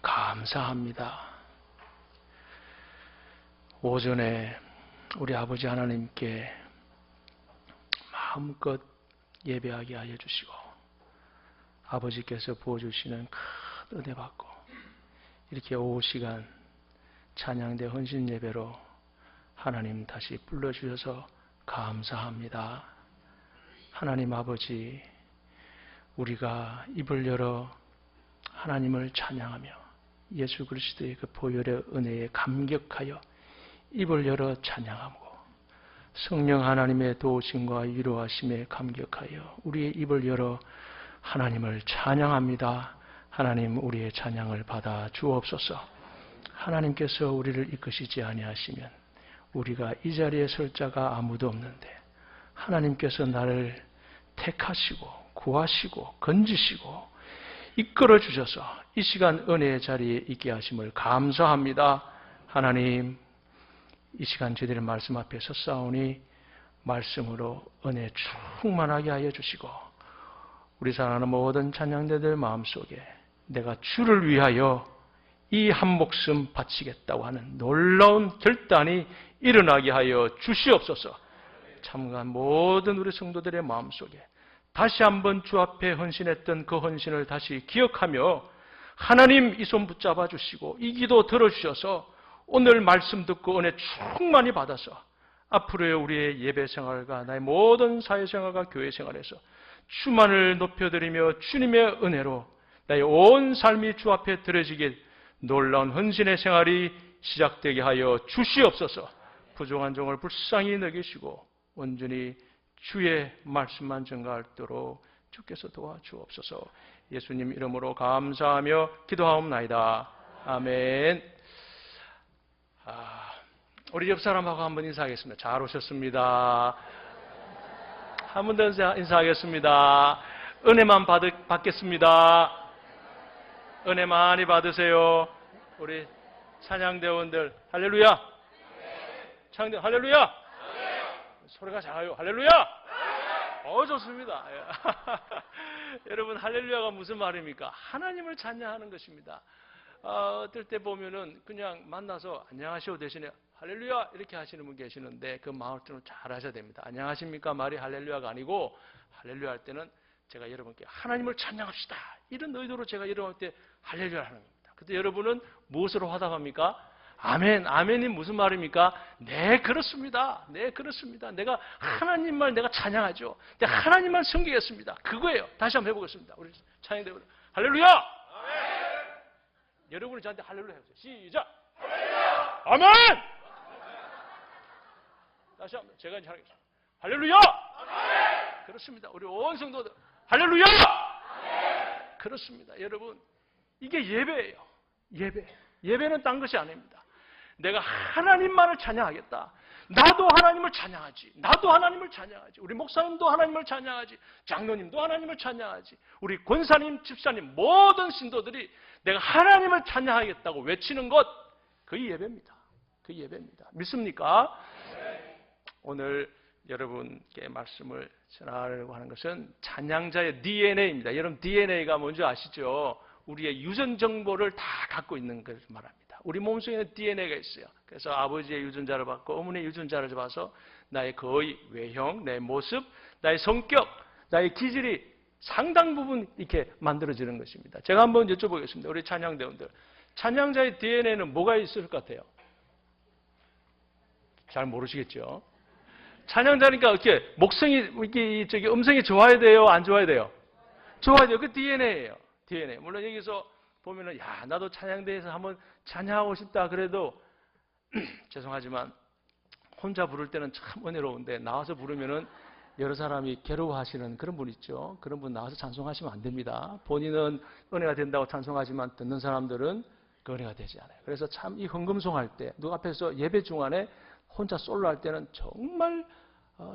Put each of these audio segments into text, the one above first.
감사합니다. 오전에 우리 아버지 하나님께 마음껏 예배하게 하여 주시고 아버지께서 부어주시는 큰 은혜 받고 이렇게 오후 시간 찬양대 헌신 예배로 하나님 다시 불러주셔서 감사합니다. 하나님 아버지, 우리가 입을 열어 하나님을 찬양하며 예수 그리스도의 그 보혈의 은혜에 감격하여 입을 열어 찬양하고 성령 하나님의 도우심과 위로하심에 감격하여 우리의 입을 열어 하나님을 찬양합니다. 하나님, 우리의 찬양을 받아 주옵소서. 하나님께서 우리를 이끄시지 아니하시면 우리가 이 자리에 설 자가 아무도 없는데 하나님께서 나를 택하시고 구하시고 건지시고 이끌어 주셔서 이 시간 은혜의 자리에 있게 하심을 감사합니다. 하나님, 이 시간 저희들의 말씀 앞에 섰사오니 말씀으로 은혜 충만하게 하여 주시고 우리 사랑하는 모든 찬양대들 마음속에 내가 주를 위하여 이 한 목숨 바치겠다고 하는 놀라운 결단이 일어나게 하여 주시옵소서. 참가한 모든 우리 성도들의 마음속에 다시 한번 주 앞에 헌신했던 그 헌신을 다시 기억하며 하나님 이 손 붙잡아 주시고 이 기도 들어주셔서 오늘 말씀 듣고 은혜 충만히 받아서 앞으로의 우리의 예배 생활과 나의 모든 사회생활과 교회생활에서 주만을 높여드리며 주님의 은혜로 나의 온 삶이 주 앞에 드려지게 놀라운 헌신의 생활이 시작되게 하여 주시옵소서. 부족한 종을 불쌍히 여기시고 온전히 주의 말씀만 증가하도록 주께서 도와주옵소서. 예수님 이름으로 감사하며 기도하옵나이다. 아멘. 우리 옆 사람하고 한번 인사하겠습니다. 잘 오셨습니다. 한 번 더 인사하겠습니다. 은혜만 받겠습니다. 은혜 많이 받으세요. 우리 찬양대원들 할렐루야. 찬양대 할렐루야. 소리가 작아요. 할렐루야. 좋습니다. 여러분, 할렐루야가 무슨 말입니까? 하나님을 찬양하는 것입니다. 어떨 때 보면은 그냥 만나서 안녕하시오 대신에 할렐루야 이렇게 하시는 분 계시는데 그 마음을 잘 하셔야 됩니다. 안녕하십니까 말이 할렐루야가 아니고 할렐루야 할 때는 제가 여러분께 하나님을 찬양합시다 이런 의도로 제가 여러분께 할렐루야 하는 겁니다. 그때 여러분은 무엇으로 화답합니까? 아멘. 아멘이 무슨 말입니까? 네, 그렇습니다. 네, 그렇습니다. 내가 하나님만 내가 찬양하죠. 내가 하나님만 섬기겠습니다. 그거예요. 다시 한번 해보겠습니다. 우리 찬양대원 할렐루야. 아멘. 여러분이 저한테 할렐루야 해보세요. 시작. 할렐루야. 아멘. 다시 한번 제가 이제 하겠습니다. 할렐루야. 아멘. 그렇습니다. 우리 온 성도들 할렐루야. 아멘. 그렇습니다. 여러분, 이게 예배예요. 예배는 딴 것이 아닙니다. 내가 하나님만을 찬양하겠다. 나도 하나님을 찬양하지. 나도 하나님을 찬양하지. 우리 목사님도 하나님을 찬양하지. 장로님도 하나님을 찬양하지. 우리 권사님, 집사님, 모든 신도들이 내가 하나님을 찬양하겠다고 외치는 것, 그 예배입니다. 그 예배입니다. 믿습니까? 네. 오늘 여러분께 말씀을 전하려고 하는 것은 찬양자의 DNA입니다. 여러분, DNA가 뭔지 아시죠? 우리의 유전 정보를 다 갖고 있는 것을 말합니다. 우리 몸속에는 DNA가 있어요. 그래서 아버지의 유전자를 받고 어머니의 유전자를 봐서 나의 거의 외형, 내 모습, 나의 성격, 나의 기질이 상당 부분 이렇게 만들어지는 것입니다. 제가 한번 여쭤보겠습니다. 우리 찬양대원들. 찬양자의 DNA는 뭐가 있을 것 같아요? 잘 모르시겠죠? 찬양자니까 이렇게 목성이, 이렇게 저기 음성이 좋아야 돼요? 안 좋아야 돼요? 좋아야 돼요. 그 DNA예요. DNA. 물론 여기서 보면은, 야, 나도 찬양대에서 한번 찬양하고 싶다. 그래도, 죄송하지만, 혼자 부를 때는 참 은혜로운데, 나와서 부르면은 여러 사람이 괴로워하시는 그런 분 있죠. 그런 분 나와서 찬송하시면 안 됩니다. 본인은 은혜가 된다고 찬송하지만, 듣는 사람들은 그 은혜가 되지 않아요. 그래서 참 이 헌금송 할 때, 누구 앞에서 예배 중간에 혼자 솔로 할 때는 정말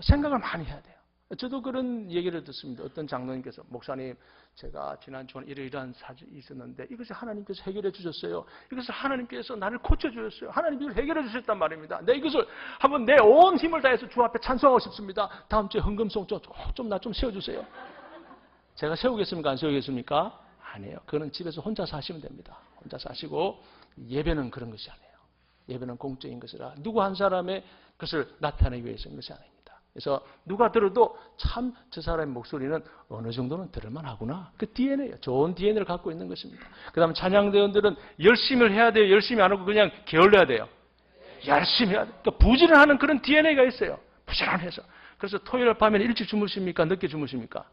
생각을 많이 해야 돼요. 저도 그런 얘기를 듣습니다. 어떤 장로님께서, 목사님, 제가 지난 주간 이러이러한 사정이 있었는데 이것을 하나님께서 해결해 주셨어요. 이것을 하나님께서 나를 고쳐주셨어요. 하나님이 이걸 해결해 주셨단 말입니다. 내 이것을 한번 내 온 힘을 다해서 주 앞에 찬송하고 싶습니다. 다음 주에 헌금송 좀 나 좀 세워주세요. 제가 세우겠습니까? 안 세우겠습니까? 아니에요. 그거는 집에서 혼자 사시면 됩니다. 혼자 사시고 예배는 그런 것이 아니에요. 예배는 공적인 것이라 누구 한 사람의 것을 나타내기 위해서 하는 것이 아닙니다. 그래서 누가 들어도 참 저 사람의 목소리는 어느 정도는 들을만 하구나. 그 DNA예요. 좋은 DNA를 갖고 있는 것입니다. 그 다음에 찬양대원들은 열심히 해야 돼요. 열심히 안 하고 그냥 게을러야 돼요. 열심히 해야 돼요. 그러니까 부지런하는 그런 DNA가 있어요. 부지런해서. 그래서 토요일 밤에 일찍 주무십니까? 늦게 주무십니까?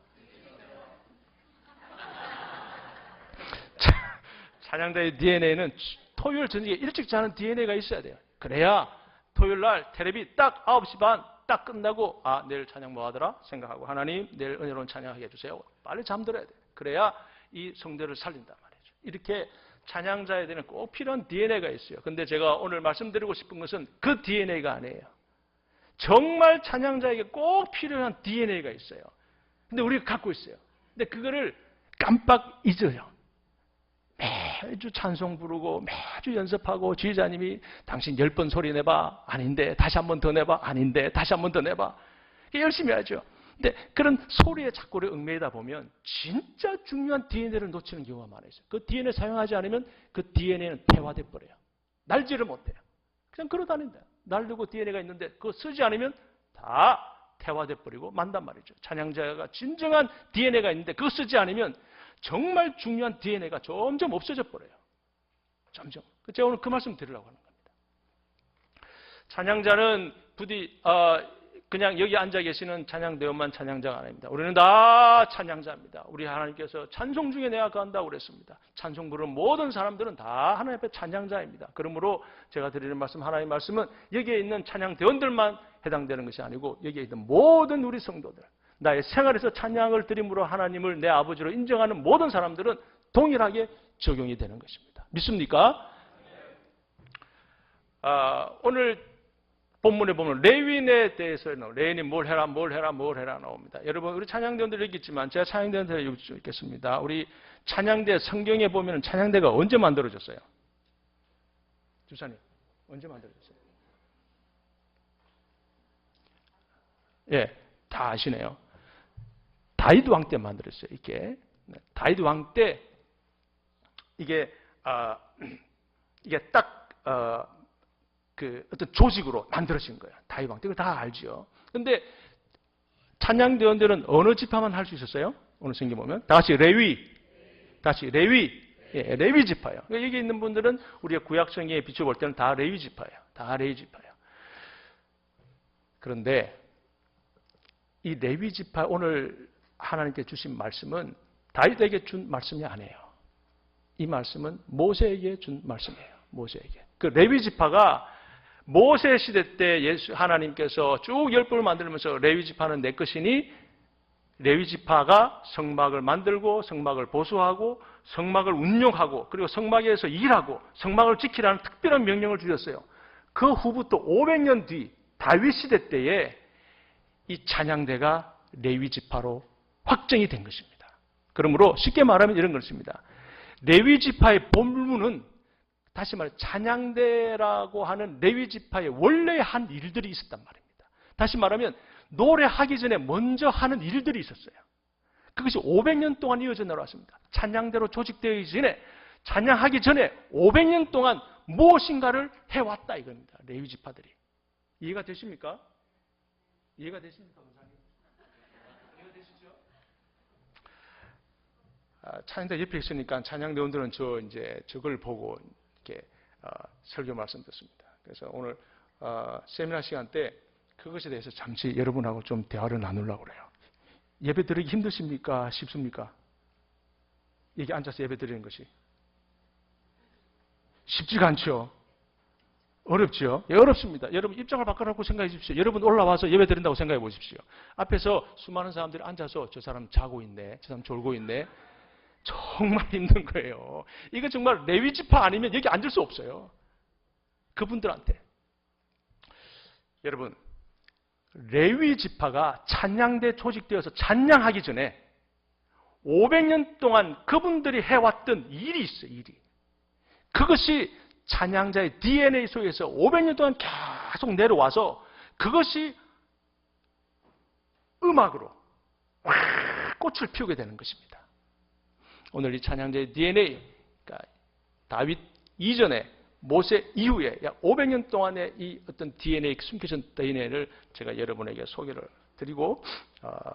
찬양대의 DNA는 토요일 저녁에 일찍 자는 DNA가 있어야 돼요. 그래야 토요일 날 텔레비 딱 9시 반 딱 끝나고 내일 찬양 뭐 하더라 생각하고 하나님 내일 은혜로운 찬양하게 해주세요. 빨리 잠들어야 돼요. 그래야 이 성도를 살린단 말이죠. 이렇게 찬양자에게는 꼭 필요한 DNA가 있어요. 근데 제가 오늘 말씀드리고 싶은 것은 그 DNA가 아니에요. 정말 찬양자에게 꼭 필요한 DNA가 있어요. 근데 우리가 갖고 있어요. 근데 그거를 깜빡 잊어요. 매주 찬송 부르고 매주 연습하고 지휘자님이 당신 10번 소리 내봐. 아닌데 다시 한 번 더 내봐. 아닌데 다시 한 번 더 내봐. 열심히 하죠. 근데 그런 소리에 자꾸 얽매이다 보면 진짜 중요한 DNA를 놓치는 경우가 많아요. 그 DNA 사용하지 않으면 그 DNA는 태화돼 버려요. 날지를 못해요. 그냥 걸어다닌다. 날르고 DNA가 있는데 그거 쓰지 않으면 다 태화돼 버리고 만단 말이죠. 찬양자가 진정한 DNA가 있는데 그거 쓰지 않으면 정말 중요한 DNA가 점점 없어져 버려요. 점점. 제가 오늘 그 말씀 드리려고 하는 겁니다. 찬양자는 부디 그냥 여기 앉아 계시는 찬양대원만 찬양자가 아닙니다. 우리는 다 찬양자입니다. 우리 하나님께서 찬송 중에 내가 간다고 그랬습니다. 찬송 부르는 모든 사람들은 다 하나님 앞에 찬양자입니다. 그러므로 제가 드리는 말씀, 하나님의 말씀은 여기에 있는 찬양대원들만 해당되는 것이 아니고 여기에 있는 모든 우리 성도들, 나의 생활에서 찬양을 드림으로 하나님을 내 아버지로 인정하는 모든 사람들은 동일하게 적용이 되는 것입니다. 믿습니까? 오늘 본문에 보면 레위인에 대해서는 레위인이 뭘 해라 나옵니다. 여러분 우리 찬양대원들 여기 있지만 제가 찬양대원들 여기 있겠습니다. 우리 찬양대 성경에 보면 찬양대가 언제 만들어졌어요? 주사님 언제 만들어졌어요? 예, 다 아시네요. 다윗 왕 때 만들었어요. 이게 다윗 왕 때 이게 딱 그 어떤 조직으로 만들어진 거예요. 다윗 왕 때. 이거 다 알죠. 근데 찬양대원들은 어느 지파만 할 수 있었어요? 오늘 성경 보면 다 같이 레위. 예, 레위 지파예요. 여기 있는 분들은 우리가 구약 성경에 비춰볼 때는 다 레위 지파예요. 다 레위 지파예요. 그런데 이 레위 지파 오늘 하나님께 주신 말씀은 다윗에게 준 말씀이 아니에요. 이 말씀은 모세에게 준 말씀이에요. 모세에게. 그 레위 지파가 모세 시대 때 하나님께서 쭉 10법을 만들면서 레위 지파는 내 것이니 레위 지파가 성막을 만들고 성막을 보수하고 성막을 운영하고 그리고 성막에서 일하고 성막을 지키라는 특별한 명령을 주셨어요. 그 후부터 500년 뒤 다윗 시대 때에 이 찬양대가 레위 지파로 확정이 된 것입니다. 그러므로 쉽게 말하면 이런 것입니다. 레위 지파의 본문은 다시 말해 찬양대라고 하는 레위 지파의 원래 한 일들이 있었단 말입니다. 다시 말하면 노래하기 전에 먼저 하는 일들이 있었어요. 그것이 500년 동안 이어져 내려왔습니다. 찬양대로 조직되기 전에 찬양하기 전에 500년 동안 무엇인가를 해왔다 이겁니다. 레위 지파들이. 이해가 되십니까? 이해가 되십니까? 이해가 되시죠? 찬양대 옆에 있으니까 찬양대원들은 저걸 보고 이렇게 설교 말씀 듣습니다. 그래서 오늘 세미나 시간 때 그것에 대해서 잠시 여러분하고 좀 대화를 나누려고 그래요. 예배 드리기 힘드십니까? 쉽습니까? 여기 앉아서 예배 드리는 것이 쉽지가 않죠. 어렵죠? 예, 어렵습니다. 여러분 입장을 바꿔놓고 생각해 주십시오. 여러분 올라와서 예배 드린다고 생각해 보십시오. 앞에서 수많은 사람들이 앉아서 저 사람 자고 있네, 저 사람 졸고 있네. 정말 힘든 거예요. 이거 정말 레위 지파 아니면 여기 앉을 수 없어요. 그분들한테. 여러분 레위 지파가 찬양대 조직되어서 찬양하기 전에 500년 동안 그분들이 해왔던 일이 있어요. 일이. 그것이 찬양자의 DNA 속에서 500년 동안 계속 내려와서 그것이 음악으로 꽃을 피우게 되는 것입니다. 오늘 이 찬양자의 DNA, 그러니까 다윗 이전에 모세 이후에 약 500년 동안의 이 어떤 DNA, 숨겨진 DNA를 제가 여러분에게 소개를 드리고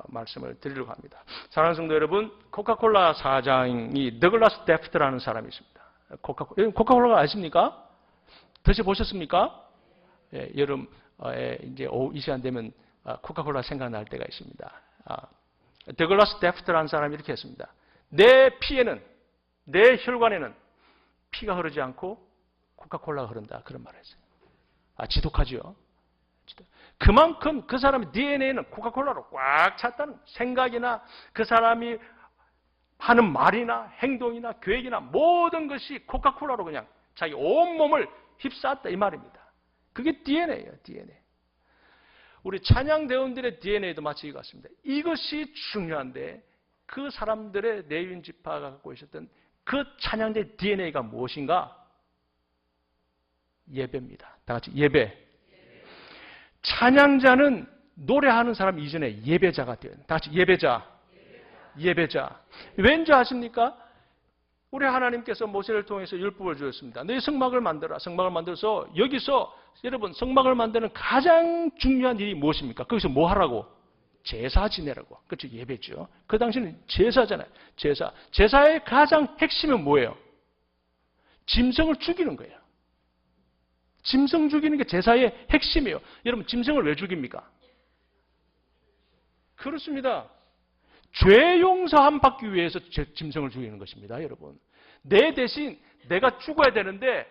말씀을 드리려고 합니다. 사랑하는 성도 여러분, 코카콜라 사장이 더글라스 데프트라는 사람이 있습니다. 코카콜라가 아십니까? 드셔보셨습니까? 예, 여름에 이제 오후 이 시간 되면 코카콜라 생각날 때가 있습니다. 더글라스 데프트라는 사람이 이렇게 했습니다. 내 피에는, 내 혈관에는 피가 흐르지 않고 코카콜라가 흐른다. 그런 말을 했어요. 지독하죠? 그만큼 그 사람의 DNA는 코카콜라로 꽉 찼다는 생각이나 그 사람이 하는 말이나 행동이나 계획이나 모든 것이 코카콜라로 그냥 자기 온몸을 휩싸았다 이 말입니다. 그게 DNA예요. DNA. 우리 찬양대원들의 DNA도 마치 이거 같습니다. 이것이 중요한데 그 사람들의 레위인 지파가 갖고 있었던 그 찬양대의 DNA가 무엇인가? 예배입니다. 다 같이 예배. 찬양자는 노래하는 사람 이전에 예배자가 되어요. 다 같이 예배자. 예배자. 왠지 아십니까? 우리 하나님께서 모세를 통해서 율법을 주셨습니다. 너희 성막을 만들어라. 성막을 만들어서 여기서 여러분 성막을 만드는 가장 중요한 일이 무엇입니까? 거기서 뭐 하라고? 제사 지내라고. 그렇죠. 예배죠. 그 당시는 제사잖아요. 제사. 제사의 가장 핵심은 뭐예요? 짐승을 죽이는 거예요. 짐승 죽이는 게 제사의 핵심이에요. 여러분 짐승을 왜 죽입니까? 그렇습니다. 죄 용서함 받기 위해서 짐승을 죽이는 것입니다. 여러분. 내 대신 내가 죽어야 되는데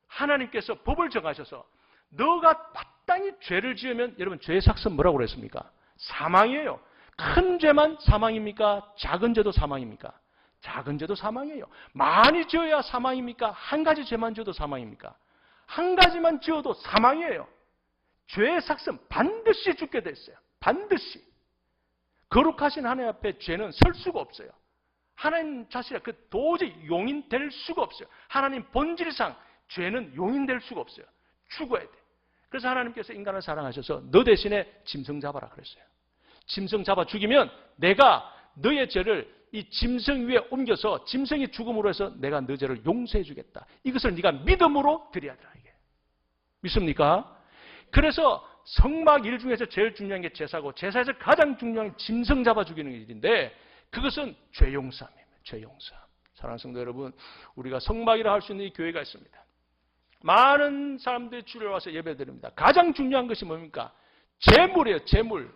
하나님께서 법을 정하셔서 너가 마땅히 죄를 지으면 여러분 죄의 삭은 뭐라고 그랬습니까? 사망이에요. 큰 죄만 사망입니까? 작은 죄도 사망입니까? 작은 죄도 사망이에요. 많이 지어야 사망입니까? 한 가지 죄만 지어도 사망입니까? 한 가지만 지어도 사망이에요. 죄의 삭은 반드시 죽게 됐어요. 반드시. 거룩하신 하나님 앞에 죄는 설 수가 없어요. 하나님 자신이 그 도저히 용인될 수가 없어요. 하나님 본질상 죄는 용인될 수가 없어요. 죽어야 돼. 그래서 하나님께서 인간을 사랑하셔서 너 대신에 짐승 잡아라 그랬어요. 짐승 잡아 죽이면 내가 너의 죄를 이 짐승 위에 옮겨서 짐승이 죽음으로 해서 내가 너 죄를 용서해 주겠다. 이것을 네가 믿음으로 드려야 되라. 이게. 믿습니까? 그래서 성막 일 중에서 제일 중요한 게 제사고 제사에서 가장 중요한 게 짐승 잡아 죽이는 일인데 그것은 죄 용서입니다. 죄 용서. 사랑하는 성도 여러분, 우리가 성막이라 할 수 있는 이 교회가 있습니다. 많은 사람들이 주를 와서 예배드립니다. 가장 중요한 것이 뭡니까? 재물이에요. 재물.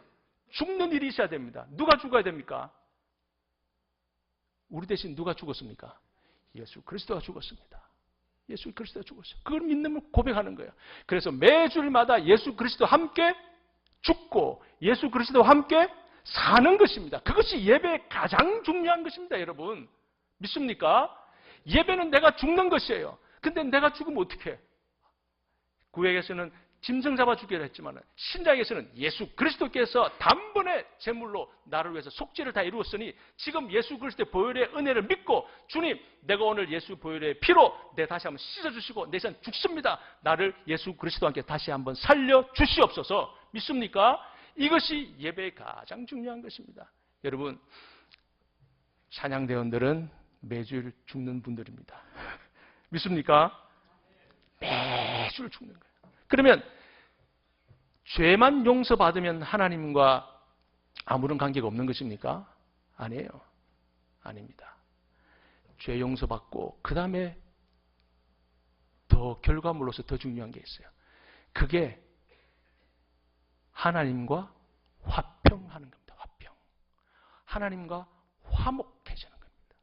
죽는 일이 있어야 됩니다. 누가 죽어야 됩니까? 우리 대신 누가 죽었습니까? 예수 그리스도가 죽었습니다. 예수 그리스도가 죽었어요. 그걸 믿는 고백하는 거예요. 그래서 매주일마다 예수 그리스도와 함께 죽고 예수 그리스도와 함께 사는 것입니다. 그것이 예배의 가장 중요한 것입니다. 여러분 믿습니까? 예배는 내가 죽는 것이에요. 근데 내가 죽으면 어떡해? 구약에서는 짐승 잡아 죽이라 했지만 신약에서는 예수 그리스도께서 단번에 제물로 나를 위해서 속죄를 다 이루었으니 지금 예수 그리스도의 보혈의 은혜를 믿고 주님 내가 오늘 예수 보혈의 피로 내 다시 한번 씻어주시고 내 시간 죽습니다. 나를 예수 그리스도와 함께 다시 한번 살려주시옵소서. 믿습니까? 이것이 예배의 가장 중요한 것입니다. 여러분 찬양대원들은 매주일 죽는 분들입니다. 믿습니까? 매주일 죽는 거예요. 그러면 죄만 용서받으면 하나님과 아무런 관계가 없는 것입니까? 아니에요. 아닙니다. 죄 용서받고 그 다음에 더 결과물로서 더 중요한 게 있어요. 그게 하나님과 화평하는 겁니다. 화평. 하나님과 화목해지는 겁니다.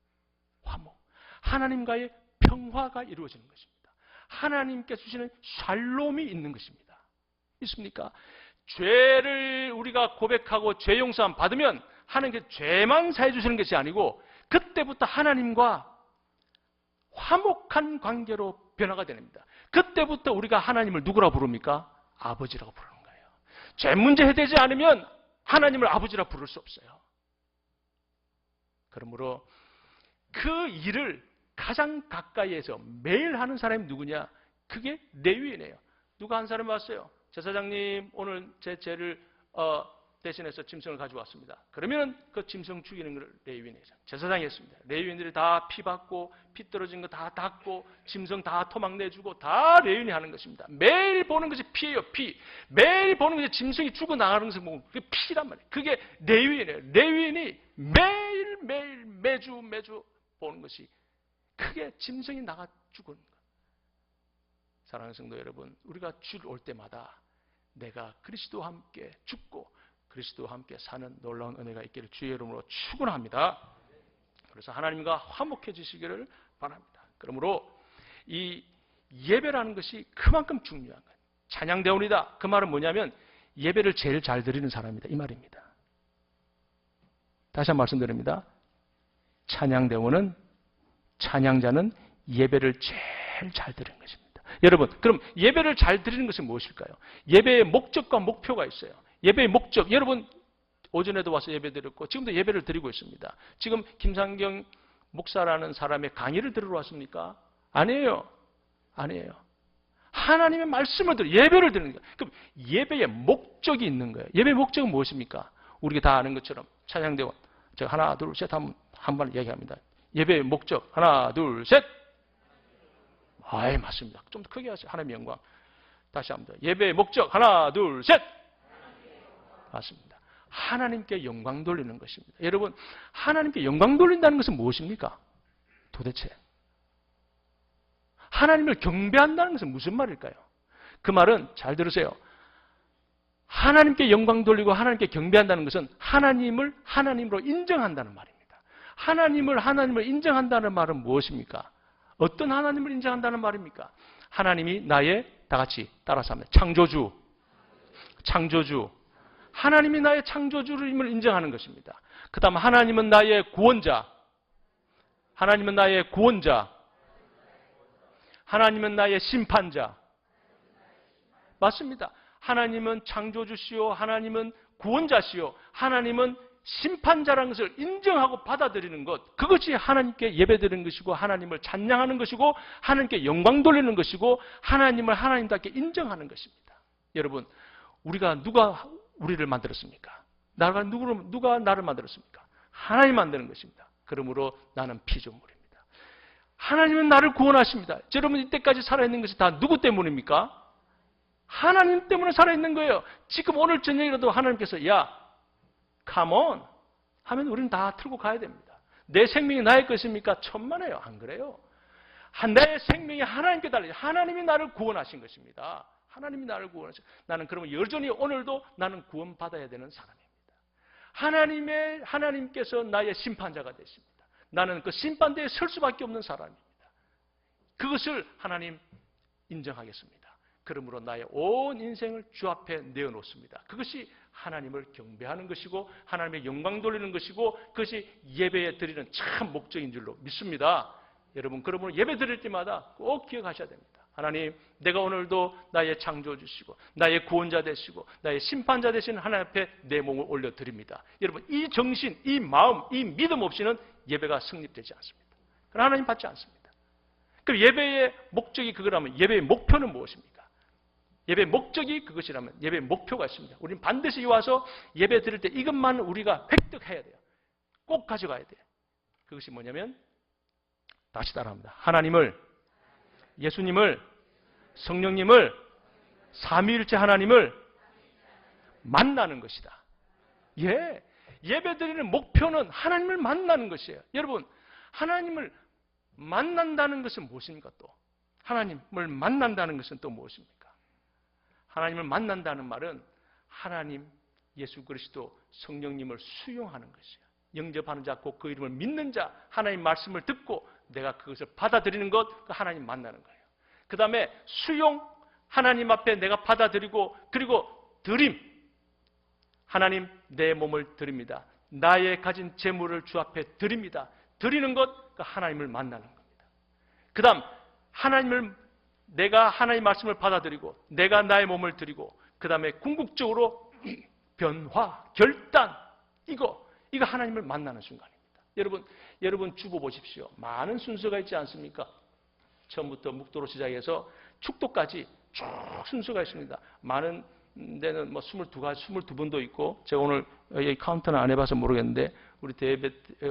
화목. 하나님과의 평화가 이루어지는 것입니다. 하나님께서 주시는 샬롬이 있는 것입니다. 있습니까? 죄를 우리가 고백하고 죄 용서함 받으면 하나님께서 죄만 사해 주시는 것이 아니고 그때부터 하나님과 화목한 관계로 변화가 됩니다. 그때부터 우리가 하나님을 누구라 부릅니까? 아버지라고 부르는 거예요. 죄 문제 해결되지 않으면 하나님을 아버지라 부를 수 없어요. 그러므로 그 일을 가장 가까이에서 매일 하는 사람이 누구냐? 그게 레위인이에요. 누가 한 사람이 왔어요. 제사장님 오늘 제 죄를 대신해서 짐승을 가져왔습니다. 그러면 그 짐승 죽이는 걸 레위인이 제사장이 했습니다. 레위인들이 다 피 받고 피 떨어진 거 다 닦고 짐승 다 토막 내주고 다 레위인이 하는 것입니다. 매일 보는 것이 피예요. 피. 매일 보는 것이 짐승이 죽어나가는 것을 보고 그게 피란 말이에요. 그게 레위인이에요. 레위인이 매일 매주 보는 것이 크게 짐승이 나가 죽은 것. 사랑하는 성도 여러분, 우리가 줄 올 때마다 내가 그리스도와 함께 죽고 그리스도와 함께 사는 놀라운 은혜가 있기를 주의 이름으로 축원합니다. 그래서 하나님과 화목해지시기를 바랍니다. 그러므로 이 예배라는 것이 그만큼 중요한 거예요. 찬양대원이다. 그 말은 뭐냐면 예배를 제일 잘 드리는 사람이다. 이 말입니다. 다시 한번 말씀드립니다. 찬양대원은 찬양자는 예배를 제일 잘 드리는 것입니다. 여러분, 그럼 예배를 잘 드리는 것은 무엇일까요? 예배의 목적과 목표가 있어요. 예배의 목적, 여러분 오전에도 와서 예배 드렸고 지금도 예배를 드리고 있습니다. 지금 김상경 목사라는 사람의 강의를 들으러 왔습니까? 아니에요. 하나님의 말씀을 예배를 드리는 거예요. 그럼 예배의 목적이 있는 거예요. 예배의 목적은 무엇입니까? 우리가 다 아는 것처럼 찬양대원, 제가 하나 둘 셋 한번 얘기합니다. 예배의 목적 하나 둘 셋. 아이 맞습니다. 좀 더 크게 하세요. 하나님의 영광. 다시 한번 더. 예배의 목적 하나 둘 셋. 맞습니다. 하나님께 영광 돌리는 것입니다. 여러분, 하나님께 영광 돌린다는 것은 무엇입니까? 도대체 하나님을 경배한다는 것은 무슨 말일까요? 그 말은 잘 들으세요. 하나님께 영광 돌리고 하나님께 경배한다는 것은 하나님을 하나님으로 인정한다는 말입니다. 하나님을 인정한다는 말은 무엇입니까? 어떤 하나님을 인정한다는 말입니까? 하나님이 나의, 다 같이 따라서 합니다. 창조주. 하나님이 나의 창조주임을 인정하는 것입니다. 그 다음 하나님은 나의 구원자. 하나님은 나의 심판자. 맞습니다. 하나님은 창조주시오. 하나님은 구원자시오. 하나님은 심판자라는 것을 인정하고 받아들이는 것, 그것이 하나님께 예배드리는 것이고 하나님을 찬양하는 것이고 하나님께 영광 돌리는 것이고 하나님을 하나님답게 인정하는 것입니다. 여러분, 누가 우리를 만들었습니까? 누가 나를 만들었습니까? 하나님 만드는 것입니다. 그러므로 나는 피조물입니다. 하나님은 나를 구원하십니다. 여러분, 이때까지 살아있는 것이 다 누구 때문입니까? 하나님 때문에 살아있는 거예요. 지금 오늘 저녁이라도 하나님께서 야, come on 하면 우리는 다 틀고 가야 됩니다. 내 생명이 나의 것입니까? 천만에요. 안 그래요? 내 생명이 하나님께 달려요. 하나님이 나를 구원하신 것입니다. 하나님이 나를 구원하신. 나는 그러면 여전히 오늘도 나는 구원받아야 되는 사람입니다. 하나님께서 나의 심판자가 되십니다. 나는 그 심판대에 설 수밖에 없는 사람입니다. 그것을 하나님 인정하겠습니다. 그러므로 나의 온 인생을 주 앞에 내어놓습니다. 그것이 하나님을 경배하는 것이고 하나님의 영광 돌리는 것이고 그것이 예배에 드리는 참 목적인 줄로 믿습니다. 여러분, 그러므로 예배 드릴 때마다 꼭 기억하셔야 됩니다. 하나님, 내가 오늘도 나의 창조주시고 나의 구원자 되시고 나의 심판자 되시는 하나님 앞에 내 몸을 올려드립니다. 여러분, 이 정신, 이 마음, 이 믿음 없이는 예배가 성립되지 않습니다. 하나님 받지 않습니다. 그럼 예배의 목적이 그거라면 예배의 목표는 무엇입니까? 예배의 목적이 그것이라면 예배의 목표가 있습니다. 우리는 반드시 와서 예배 드릴 때 이것만 우리가 획득해야 돼요. 꼭 가져가야 돼요. 그것이 뭐냐면 다시 따라합니다. 하나님을, 예수님을, 성령님을, 삼위일체 하나님을 만나는 것이다. 예배 드리는 목표는 하나님을 만나는 것이에요. 여러분, 하나님을 만난다는 것은 무엇입니까? 또 하나님을 만난다는 것은 또 무엇입니까? 하나님을 만난다는 말은 하나님, 예수 그리스도, 성령님을 수용하는 것이에요. 영접하는 자, 곧 그 이름을 믿는 자, 하나님 말씀을 듣고 내가 그것을 받아들이는 것, 그 하나님 만나는 거예요. 그 다음에 수용, 하나님 앞에 내가 받아들이고, 그리고 드림, 하나님 내 몸을 드립니다. 나의 가진 재물을 주 앞에 드립니다. 드리는 것, 그 하나님을 만나는 겁니다. 그 다음 내가 하나님 말씀을 받아들이고 내가 나의 몸을 드리고 그 다음에 궁극적으로 변화, 결단, 이거 하나님을 만나는 순간입니다. 여러분 주보 보십시오. 많은 순서가 있지 않습니까? 처음부터 묵도로 시작해서 축도까지 쭉 순서가 있습니다. 많은 데는 뭐 22분도 있고, 제가 오늘 이 카운트는 안 해봐서 모르겠는데, 우리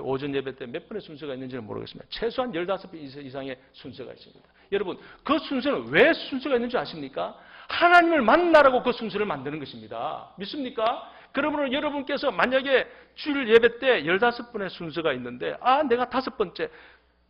오전 예배 때 몇 번의 순서가 있는지는 모르겠습니다. 최소한 15번 이상의 순서가 있습니다. 여러분, 그 순서는 왜 순서가 있는지 아십니까? 하나님을 만나라고 그 순서를 만드는 것입니다. 믿습니까? 그러므로 여러분께서 만약에 주일 예배 때 15번의 순서가 있는데, 내가 5번째,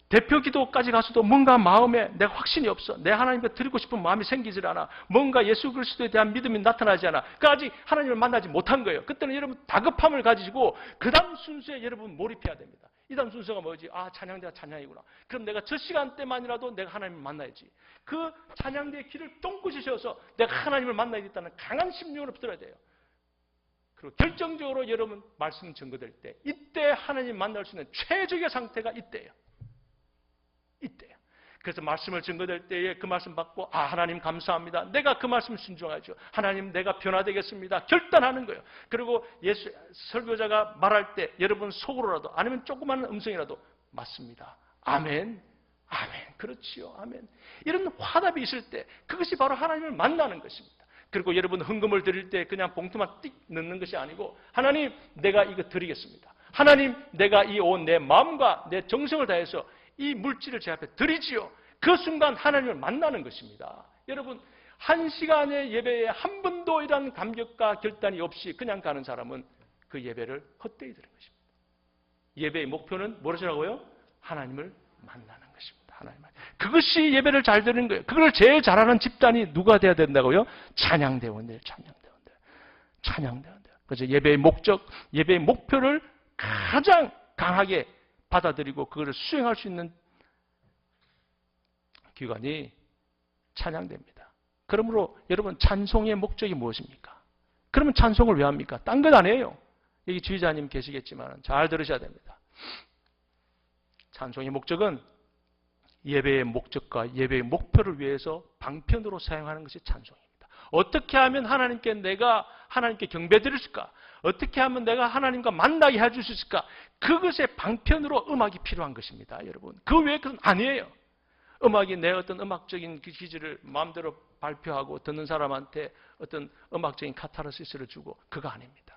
대표 기도까지 가서도 뭔가 마음에 내가 확신이 없어. 내 하나님께 드리고 싶은 마음이 생기질 않아. 뭔가 예수 그리스도에 대한 믿음이 나타나지 않아. 그러니까 아직 하나님을 만나지 못한 거예요. 그때는 여러분 다급함을 가지고 그 다음 순서에 여러분 몰입해야 됩니다. 이 다음 순서가 뭐지? 찬양대가 찬양이구나. 그럼 내가 저 시간대만이라도 내가 하나님을 만나야지. 그 찬양대의 길을 똥꼬지 세워서 내가 하나님을 만나야겠다는 강한 심령으로 들어야 돼요. 그리고 결정적으로 여러분 말씀 증거될 때, 이때 하나님 만날 수 있는 최적의 상태가 이때예요. 이때요. 그래서 말씀을 증거될 때에 그 말씀 받고 하나님 감사합니다. 내가 그 말씀 순종하죠. 하나님 내가 변화되겠습니다. 결단하는 거예요. 그리고 예수 설교자가 말할 때 여러분 속으로라도 아니면 조그마한 음성이라도 맞습니다. 아멘. 아멘. 그렇지요. 아멘. 이런 화답이 있을 때 그것이 바로 하나님을 만나는 것입니다. 그리고 여러분 헌금을 드릴 때 그냥 봉투만 띡 넣는 것이 아니고 하나님 내가 이거 드리겠습니다. 하나님 내가 이 온 내 마음과 내 정성을 다해서 이 물질을 제 앞에 드리지요. 그 순간 하나님을 만나는 것입니다. 여러분 1시간의 예배에 한 번도 이런 감격과 결단이 없이 그냥 가는 사람은 그 예배를 헛되이 드는 것입니다. 예배의 목표는 무엇이라고요? 하나님을 만나는 것입니다. 하나님. 그것이 예배를 잘 드리는 거예요. 그걸 제일 잘하는 집단이 누가 돼야 된다고요? 찬양대원들, 찬양대원들, 찬양대원들. 그래서 예배의 목적, 예배의 목표를 가장 강하게 받아들이고 그것을 수행할 수 있는 기관이 찬양대입니다. 그러므로 여러분 찬송의 목적이 무엇입니까? 그러면 찬송을 왜 합니까? 딴 것 아니에요. 여기 지휘자님 계시겠지만 잘 들으셔야 됩니다. 찬송의 목적은 예배의 목적과 예배의 목표를 위해서 방편으로 사용하는 것이 찬송입니다. 어떻게 하면 내가 하나님께 경배드릴 수 있을까? 어떻게 하면 내가 하나님과 만나게 해줄 수 있을까? 그것의 방편으로 음악이 필요한 것입니다, 여러분. 그 외에 그건 아니에요. 음악이 내 어떤 음악적인 기질을 마음대로 발표하고 듣는 사람한테 어떤 음악적인 카타르시스를 주고 그거 아닙니다.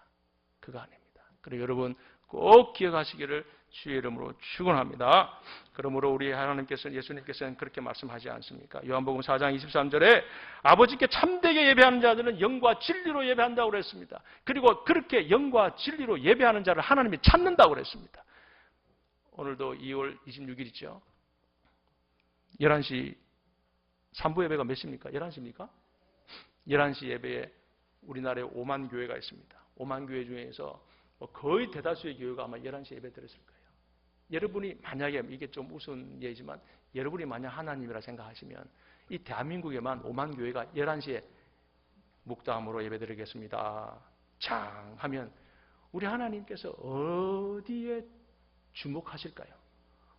그거 아닙니다. 그리고 여러분 꼭 기억하시기를 주의 이름으로 축원합니다. 그러므로 우리 하나님께서는 예수님께서는 그렇게 말씀하지 않습니까? 요한복음 4장 23절에 아버지께 참되게 예배하는 자들은 영과 진리로 예배한다고 그랬습니다. 그리고 그렇게 영과 진리로 예배하는 자를 하나님이 찾는다고 그랬습니다. 오늘도 2월 26일이죠. 11시 3부 예배가 몇 시입니까? 11시입니까? 11시 예배에 우리나라에 5만 교회가 있습니다. 5만 교회 중에서 거의 대다수의 교회가 아마 11시 예배 드렸을 거예요. 여러분이 만약에 이게 좀 우스운 예지만 여러분이 만약 하나님이라 생각하시면 이 대한민국에만 5만 교회가 11시에 묵담으로 예배 드리겠습니다. 창 하면 우리 하나님께서 어디에 주목하실까요?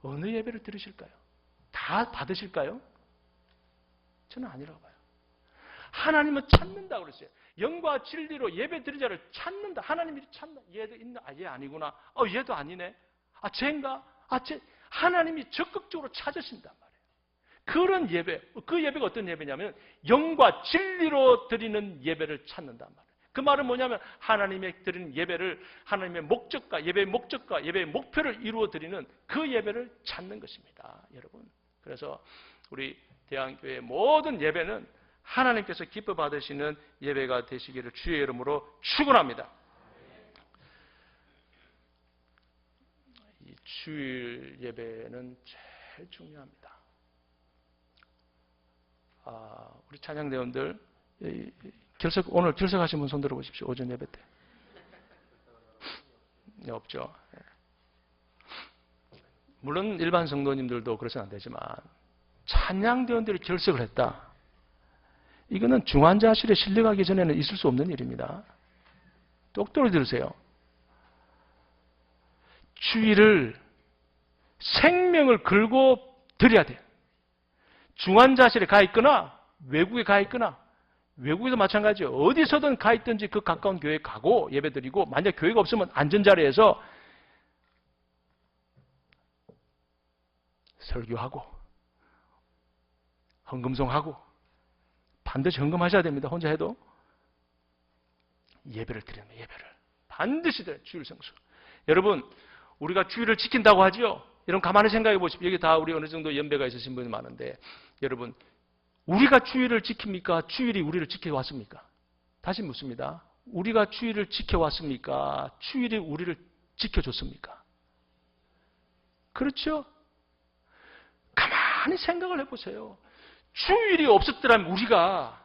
어느 예배를 들으실까요? 다 받으실까요? 저는 아니라고 봐요. 하나님은 찾는다고 그랬어요. 영과 진리로 예배 드린 자를 찾는다. 하나님이 찾는다. 얘도 있나? 얘 아니구나. 얘도 아니네. 쟤인가? 하나님이 적극적으로 찾으신단 말이에요. 그런 예배, 그 예배가 어떤 예배냐면 영과 진리로 드리는 예배를 찾는단 말이에요. 그 말은 뭐냐면 하나님의 드리는 예배를 하나님의 목적과 예배의 목표를 이루어 드리는 그 예배를 찾는 것입니다, 여러분. 그래서 우리 대한교회의 모든 예배는 하나님께서 기뻐 받으시는 예배가 되시기를 주의 이름으로 축원합니다. 이 주일 예배는 제일 중요합니다. 우리 찬양대원들 오늘 결석하신 분 손 들어보십시오. 오전 예배 때. 네, 없죠. 물론 일반 성도님들도 그러서는 안 되지만 찬양대원들이 결석을 했다. 이거는 중환자실에 실려가기 전에는 있을 수 없는 일입니다. 똑똑히 들으세요. 주일을 생명을 걸고 드려야 돼요. 중환자실에 가 있거나 외국에 가 있거나 외국에도 마찬가지예요. 어디서든 가 있든지 그 가까운 교회에 가고 예배드리고 만약 교회가 없으면 안전자리에서 설교하고 헌금송하고 반드시 헌금하셔야 됩니다. 혼자 해도. 예배를 드리는 거예요. 예배를. 반드시 드려요. 주일 성수. 여러분, 우리가 주일을 지킨다고 하죠? 여러분 가만히 생각해 보십시오. 여기 다 우리 어느 정도 연배가 있으신 분이 많은데 여러분, 우리가 주일을 지킵니까? 주일이 우리를 지켜왔습니까? 다시 묻습니다. 우리가 주일을 지켜왔습니까? 주일이 우리를 지켜줬습니까? 그렇죠? 가만히 생각을 해보세요. 주일이 없었더라면 우리가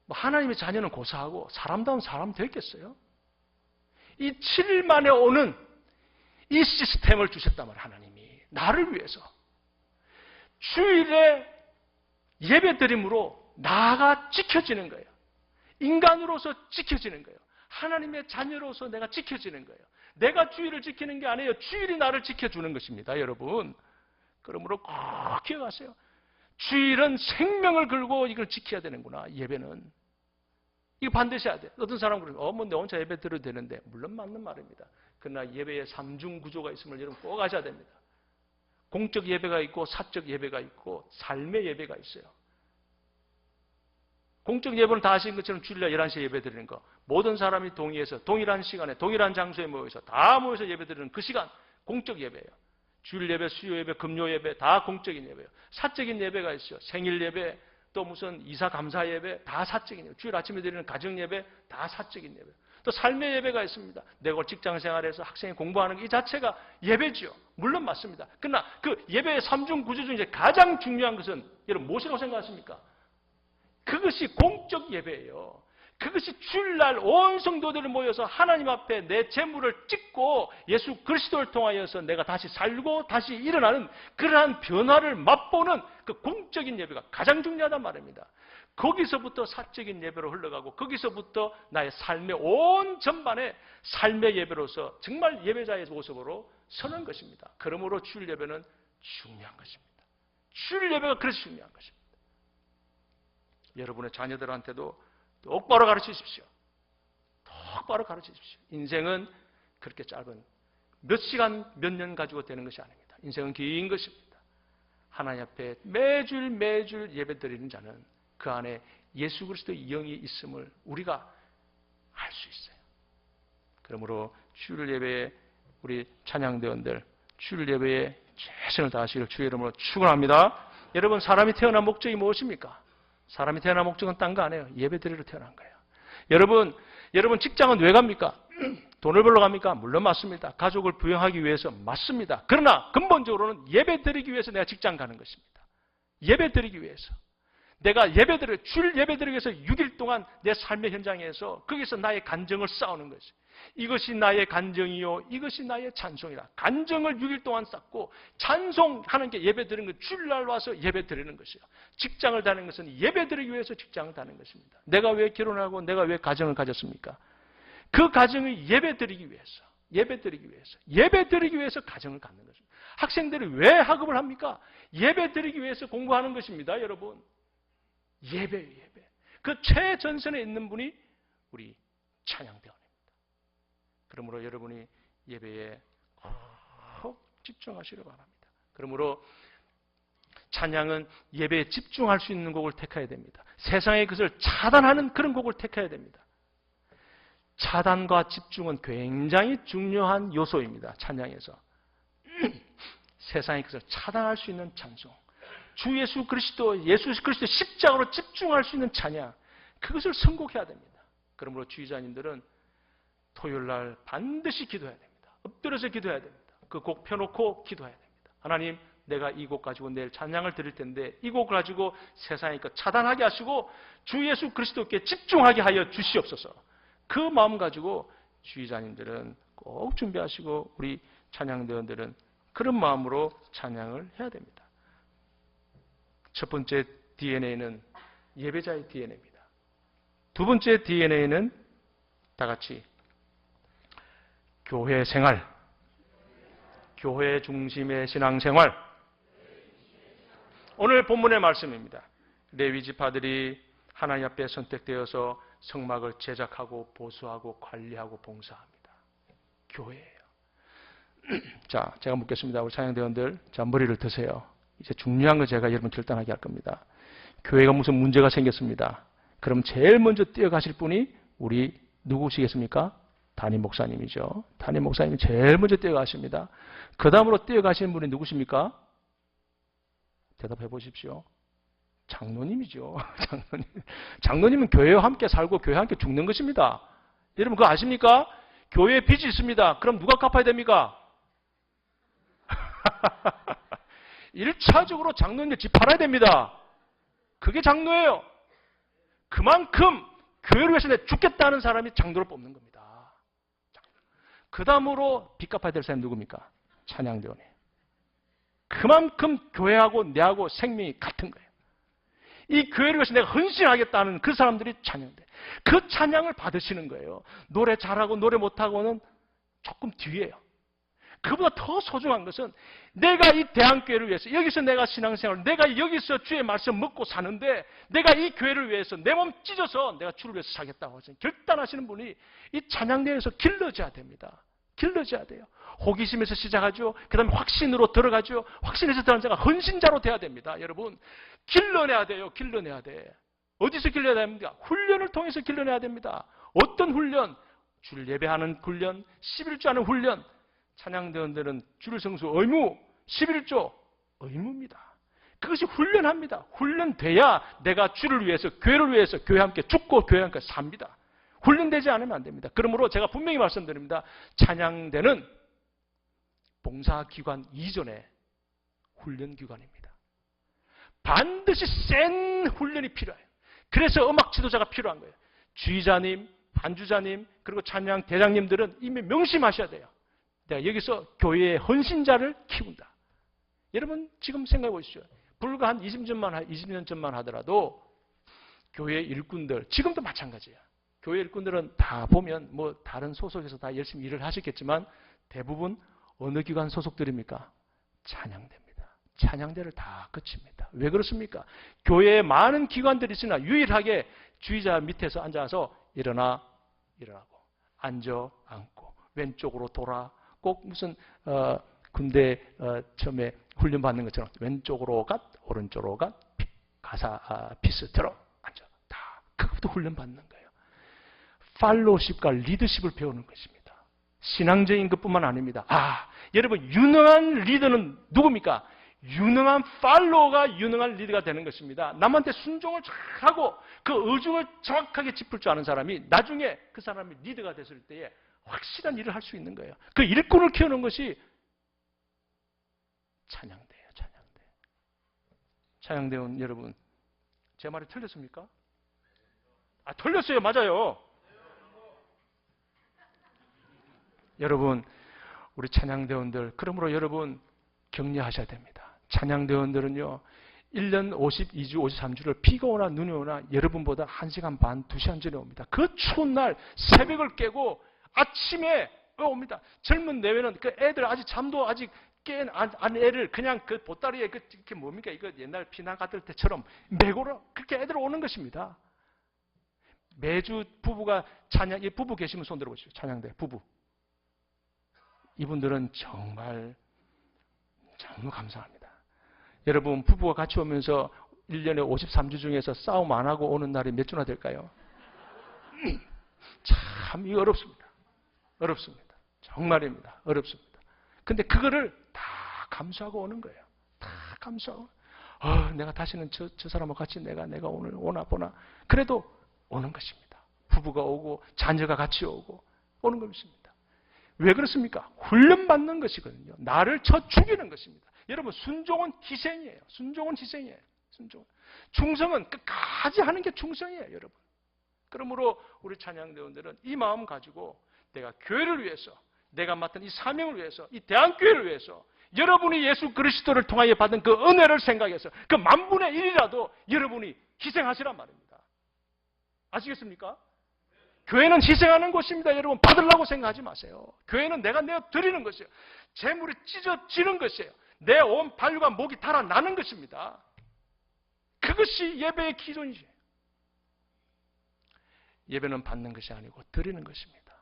하나님의 자녀는 고사하고 사람다운 사람 되겠어요? 이 7일 만에 오는 이 시스템을 주셨단 말이에요. 하나님이 나를 위해서 주일에 예배드림으로 나가 지켜지는 거예요. 인간으로서 지켜지는 거예요. 하나님의 자녀로서 내가 지켜지는 거예요. 내가 주일을 지키는 게 아니에요. 주일이 나를 지켜주는 것입니다. 여러분, 그러므로 꼭 기억하세요. 주일은 생명을 걸고 이걸 지켜야 되는구나. 예배는 이거 반드시 해야 돼. 어떤 사람은 그러면 뭐 내 혼자 예배 드려도 되는데, 물론 맞는 말입니다. 그러나 예배에 삼중 구조가 있음을 여러분 꼭 아셔야 됩니다. 공적 예배가 있고 사적 예배가 있고 삶의 예배가 있어요. 공적 예배는 다 아시는 것처럼 주일날 11시에 예배 드리는 거. 모든 사람이 동의해서 동일한 시간에 동일한 장소에 모여서 다 모여서 예배 드리는 그 시간 공적 예배예요. 주일 예배, 수요 예배, 금요 예배 다 공적인 예배예요. 사적인 예배가 있어요. 생일 예배, 또 무슨 이사 감사 예배 다 사적인 예배. 주일 아침에 드리는 가정 예배 다 사적인 예배. 또 삶의 예배가 있습니다. 내가 직장 생활에서 학생이 공부하는 이 자체가 예배지요. 물론 맞습니다. 그러나 그 예배의 삼중 구조 중에 가장 중요한 것은 여러분 무엇이라고 생각하십니까? 그것이 공적 예배예요. 그것이 주일날 온 성도들을 모여서 하나님 앞에 내 재물을 찍고 예수 그리스도를 통하여서 내가 다시 살고 다시 일어나는 그러한 변화를 맛보는 그 공적인 예배가 가장 중요하단 말입니다. 거기서부터 사적인 예배로 흘러가고 거기서부터 나의 삶의 온 전반에 삶의 예배로서 정말 예배자의 모습으로 서는 것입니다. 그러므로 주일 예배는 중요한 것입니다. 주일 예배가 그래서 중요한 것입니다. 여러분의 자녀들한테도 똑바로 가르치십시오. 똑바로 가르치십시오. 인생은 그렇게 짧은 몇 시간 몇 년 가지고 되는 것이 아닙니다. 인생은 긴 것입니다. 하나님 앞에 매주 예배 드리는 자는 그 안에 예수 그리스도의 영이 있음을 우리가 알 수 있어요. 그러므로 주일 예배에 우리 찬양대원들 주일 예배에 최선을 다하시길 주의 이름으로 축원합니다. 여러분, 사람이 태어난 목적이 무엇입니까? 사람이 태어난 목적은 딴 거 아니에요. 예배 드리러 태어난 거예요. 여러분 직장은 왜 갑니까? 돈을 벌러 갑니까? 물론 맞습니다. 가족을 부양하기 위해서 맞습니다. 그러나 근본적으로는 예배 드리기 위해서 내가 직장 가는 것입니다. 예배 드리기 위해서. 내가 주일 예배 드리기 위해서 6일 동안 내 삶의 현장에서 거기서 나의 간정을 쌓는 것이에요. 이것이 나의 간정이요, 이것이 나의 찬송이라. 간정을 6일 동안 쌓고 찬송하는 게 예배 드리는 것, 주일날 와서 예배 드리는 것이에요. 직장을 다니는 것은 예배 드리기 위해서 직장을 다니는 것입니다. 내가 왜 결혼하고 내가 왜 가정을 가졌습니까? 그 가정을 예배 드리기 위해서, 예배 드리기 위해서 가정을 갖는 것입니다. 학생들이 왜 학업을 합니까? 예배 드리기 위해서 공부하는 것입니다, 여러분. 예배. 그 최전선에 있는 분이 우리 찬양대원입니다. 그러므로 여러분이 예배에 꼭 집중하시기 바랍니다. 그러므로 찬양은 예배에 집중할 수 있는 곡을 택해야 됩니다. 세상의 것을 차단하는 그런 곡을 택해야 됩니다. 차단과 집중은 굉장히 중요한 요소입니다. 찬양에서. 세상의 것을 차단할 수 있는 찬송. 주 예수 그리스도 십자가로 집중할 수 있는 찬양, 그것을 선곡해야 됩니다. 그러므로 주의자님들은 토요일날 반드시 기도해야 됩니다. 엎드려서 기도해야 됩니다. 그 곡 펴놓고 기도해야 됩니다. 하나님, 내가 이 곡 가지고 내일 찬양을 드릴 텐데 이 곡을 가지고 세상의 것 차단하게 하시고 주 예수 그리스도께 집중하게 하여 주시옵소서. 그 마음 가지고 주의자님들은 꼭 준비하시고 우리 찬양대원들은 그런 마음으로 찬양을 해야 됩니다. 첫 번째 DNA는 예배자의 DNA입니다. 두 번째 DNA는 다 같이 교회 생활, 교회 중심의 신앙생활. 오늘 본문의 말씀입니다. 레위 지파들이 하나님 앞에 선택되어서 성막을 제작하고 보수하고 관리하고 봉사합니다. 교회예요. 자, 제가 묻겠습니다. 우리 찬양대원들, 자, 머리를 드세요. 이제 중요한 거 제가 여러분 결단하게 할 겁니다. 교회가 무슨 문제가 생겼습니다. 그럼 제일 먼저 뛰어가실 분이 우리 누구시겠습니까? 담임 목사님이죠. 담임 목사님이 제일 먼저 뛰어가십니다. 그 다음으로 뛰어가시는 분이 누구십니까? 대답해 보십시오. 장로님이죠. 장로님. 장로님은 교회와 함께 살고 교회와 함께 죽는 것입니다. 여러분 그거 아십니까? 교회에 빚이 있습니다. 그럼 누가 갚아야 됩니까? 1차적으로 장로님을 집 팔아야 됩니다. 그게 장로예요. 그만큼 교회를 위해서 내가 죽겠다는 사람이 장로를 뽑는 겁니다. 그 다음으로 빚 갚아야 될 사람이 누굽니까? 찬양대원이에요. 그만큼 교회하고 내하고 생명이 같은 거예요. 이 교회를 위해서 내가 헌신하겠다는 그 사람들이 찬양대. 그 찬양을 받으시는 거예요. 노래 잘하고 노래 못하고는 조금 뒤에요. 그보다 더 소중한 것은 내가 이 대한교회를 위해서 여기서 내가 신앙생활, 내가 여기서 주의 말씀 먹고 사는데 내가 이 교회를 위해서 내 몸 찢어서 내가 주를 위해서 사겠다고 하시는 결단하시는 분이 이 찬양대에서 길러져야 됩니다. 길러져야 돼요. 호기심에서 시작하죠. 그 다음에 확신으로 들어가죠. 확신에서 들어간 자가 헌신자로 돼야 됩니다. 여러분 길러내야 돼요. 길러내야 돼. 어디서 길러내야 됩니까? 훈련을 통해서 길러내야 됩니다. 어떤 훈련? 주를 예배하는 훈련, 11조하는 훈련. 찬양대원들은 주를 성수 의무, 11조 의무입니다. 그것이 훈련합니다. 훈련돼야 내가 주를 위해서, 교회를 위해서 교회와 함께 죽고 교회와 함께 삽니다. 훈련되지 않으면 안 됩니다. 그러므로 제가 분명히 말씀드립니다. 찬양대는 봉사기관 이전에 훈련기관입니다. 반드시 센 훈련이 필요해요. 그래서 음악 지도자가 필요한 거예요. 주의자님, 반주자님, 그리고 찬양 대장님들은 이미 명심하셔야 돼요. 내가 여기서 교회의 헌신자를 키운다. 여러분 지금 생각해 보십시오. 불과 한 20년 전만 하더라도 교회 일꾼들, 지금도 마찬가지예요. 교회 일꾼들은 다 보면 뭐 다른 소속에서 다 열심히 일을 하셨겠지만 대부분 어느 기관 소속들입니까? 찬양대입니다. 찬양대를 다 거칩니다. 왜 그렇습니까? 교회에 많은 기관들이 있으나 유일하게 주의자 밑에서 앉아서 일어나고 앉아 앉고 왼쪽으로 돌아 꼭 무슨 군대 처음에 훈련받는 것처럼 왼쪽으로 가 오른쪽으로 가 피스 들어 앉아 다 그것도 훈련받는 거예요. 팔로우십과 리더십을 배우는 것입니다. 신앙적인 것뿐만 아닙니다. 여러분 유능한 리더는 누굽니까? 유능한 팔로워가 유능한 리더가 되는 것입니다. 남한테 순종을 잘하고 그 의중을 정확하게 짚을 줄 아는 사람이 나중에 그 사람이 리더가 됐을 때에 확실한 일을 할 수 있는 거예요. 그 일꾼을 키우는 것이 찬양대예요. 찬양대. 찬양대원 여러분 제 말이 틀렸습니까? 틀렸어요. 맞아요. 여러분 우리 찬양대원들 그러므로 여러분 격려하셔야 됩니다. 찬양대원들은요 1년 52주 53주를 비가 오나 눈이 오나 여러분보다 1시간 반 2시간 전에 옵니다. 그 추운 날 새벽을 깨고 아침에 옵니다. 젊은 내외는 그 애들 아직 잠도 아직 깬 애를 그냥 그 보따리에 그게 뭡니까? 이거 옛날 피난 갔을 때처럼 메고로 그렇게 애들 오는 것입니다. 매주 부부가 찬양, 부부 계시면 손 들어보십시오. 찬양대 부부. 이분들은 정말 감사합니다. 여러분 부부가 같이 오면서 1년에 53주 중에서 싸움 안 하고 오는 날이 몇 주나 될까요? 참 이거 어렵습니다. 어렵습니다. 정말입니다. 어렵습니다. 근데 그거를 다 감수하고 오는 거예요. 다 감수하고. 내가 다시는 저 사람하고 같이 내가 오늘 오나 보나. 그래도 오는 것입니다. 부부가 오고 자녀가 같이 오고 오는 것입니다. 왜 그렇습니까? 훈련받는 것이거든요. 나를 쳐 죽이는 것입니다. 여러분 순종은 희생이에요. 순종은 희생이에요. 순종. 충성은 끝까지 하는 게 충성이에요. 여러분. 그러므로 우리 찬양대원들은 이 마음 가지고 내가 교회를 위해서 내가 맡은 이 사명을 위해서 이 대한교회를 위해서 여러분이 예수 그리스도를 통하여 받은 그 은혜를 생각해서 그 만분의 1이라도 여러분이 희생하시란 말입니다. 아시겠습니까? 교회는 희생하는 곳입니다. 여러분 받으려고 생각하지 마세요. 교회는 내가 내어 드리는 것이에요. 재물이 찢어지는 것이에요. 내 온 발과 목이 달아나는 것입니다. 그것이 예배의 기존이죠. 예배는 받는 것이 아니고 드리는 것입니다.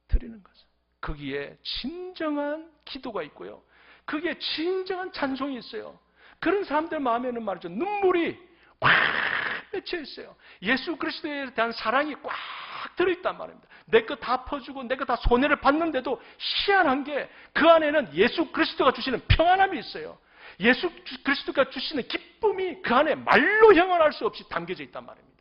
드리는 것은. 거기에 진정한 기도가 있고요. 거기에 진정한 찬송이 있어요. 그런 사람들 마음에는 말이죠. 눈물이 꽉 맺혀 있어요. 예수 그리스도에 대한 사랑이 꽉 쫙 들어있단 말입니다. 내 거 다 퍼주고 내 거 다 손해를 봤는데도 희한한 게 그 안에는 예수 그리스도가 주시는 평안함이 있어요. 예수 그리스도가 주시는 기쁨이 그 안에 말로 형언할 수 없이 담겨져 있단 말입니다.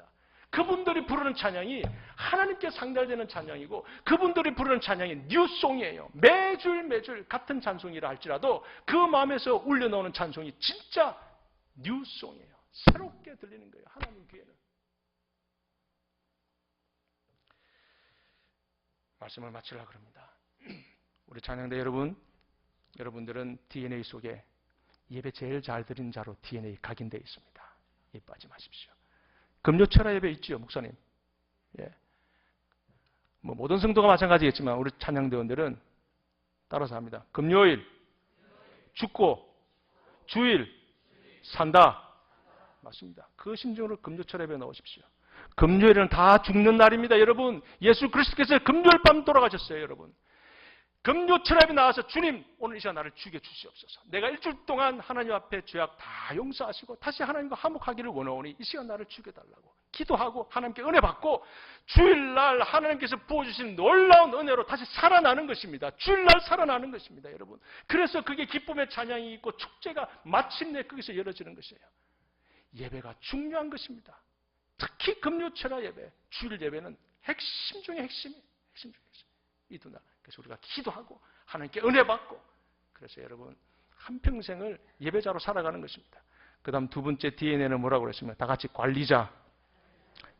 그분들이 부르는 찬양이 하나님께 상달되는 찬양이고 그분들이 부르는 찬양이 뉴송이에요. 매줄 같은 찬송이라 할지라도 그 마음에서 울려나오는 찬송이 진짜 뉴송이에요. 새롭게 들리는 거예요. 하나님 귀에는. 말씀을 마치려고 합니다. 우리 찬양대 여러분들은 DNA 속에 예배 제일 잘 드린 자로 DNA 각인되어 있습니다. 이 빠지 마십시오. 금요철야 예배 있지요, 목사님. 예. 뭐 모든 성도가 마찬가지겠지만 우리 찬양대원들은 따라서 합니다. 금요일, 죽고, 주일, 산다. 맞습니다. 그 심정으로 금요철 예배에 넣으십시오. 금요일은 다 죽는 날입니다, 여러분. 예수 그리스도께서 금요일 밤 돌아가셨어요, 여러분. 금요철 예배 나와서 주님, 오늘 이 시간 나를 죽여 주시옵소서. 내가 일주일 동안 하나님 앞에 죄악 다 용서하시고 다시 하나님과 화목하기를 원하오니 이 시간 나를 죽여달라고 기도하고 하나님께 은혜 받고 주일날 하나님께서 부어주신 놀라운 은혜로 다시 살아나는 것입니다. 주일날 살아나는 것입니다, 여러분. 그래서 그게 기쁨의 찬양이 있고 축제가 마침내 거기서 열어지는 것이에요. 예배가 중요한 것입니다. 특히 금요철야 예배, 주일 예배는 핵심 중에 핵심이에요. 핵심 중에 핵심. 이 두 날. 그래서 우리가 기도하고 하나님께 은혜 받고 그래서 여러분 한평생을 예배자로 살아가는 것입니다. 그 다음 두 번째 DNA는 뭐라고 그랬습니까? 다 같이 관리자.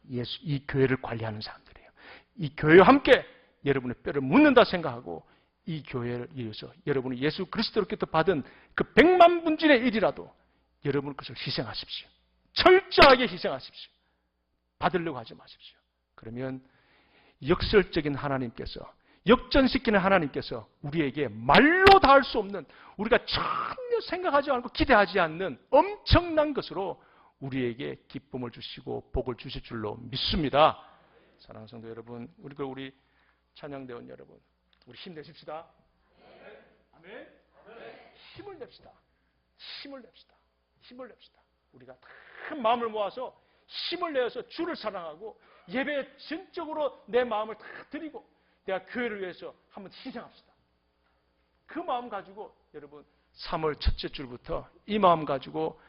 이 교회를 관리하는 사람들이에요. 이 교회와 함께 여러분의 뼈를 묻는다 생각하고 이 교회를 위해서 여러분이 예수 그리스도로부터 받은 그 100만 분진의 일이라도 여러분 그것을 희생하십시오. 철저하게 희생하십시오. 받으려고 하지 마십시오. 그러면 역설적인 하나님께서 역전시키는 하나님께서 우리에게 말로 다 할 수 없는 우리가 전혀 생각하지 않고 기대하지 않는 엄청난 것으로 우리에게 기쁨을 주시고 복을 주실 줄로 믿습니다. 사랑하는 성도 여러분, 우리 찬양대원 여러분, 우리 힘내십시다. 아멘. 힘을 냅시다. 힘을 냅시다. 힘을 냅시다. 우리가 큰 마음을 모아서 힘을 내어서 주를 사랑하고 예배에 전적으로 내 마음을 다 드리고 내가 교회를 위해서 한번 희생합시다. 그 마음 가지고 여러분 3월 첫째 줄부터 이 마음 가지고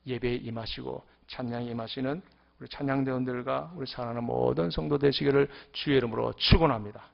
예배에 임하시고 찬양에 임하시는 우리 찬양대원들과 우리 사랑하는 모든 성도 되시기를 주의 이름으로 축원합니다.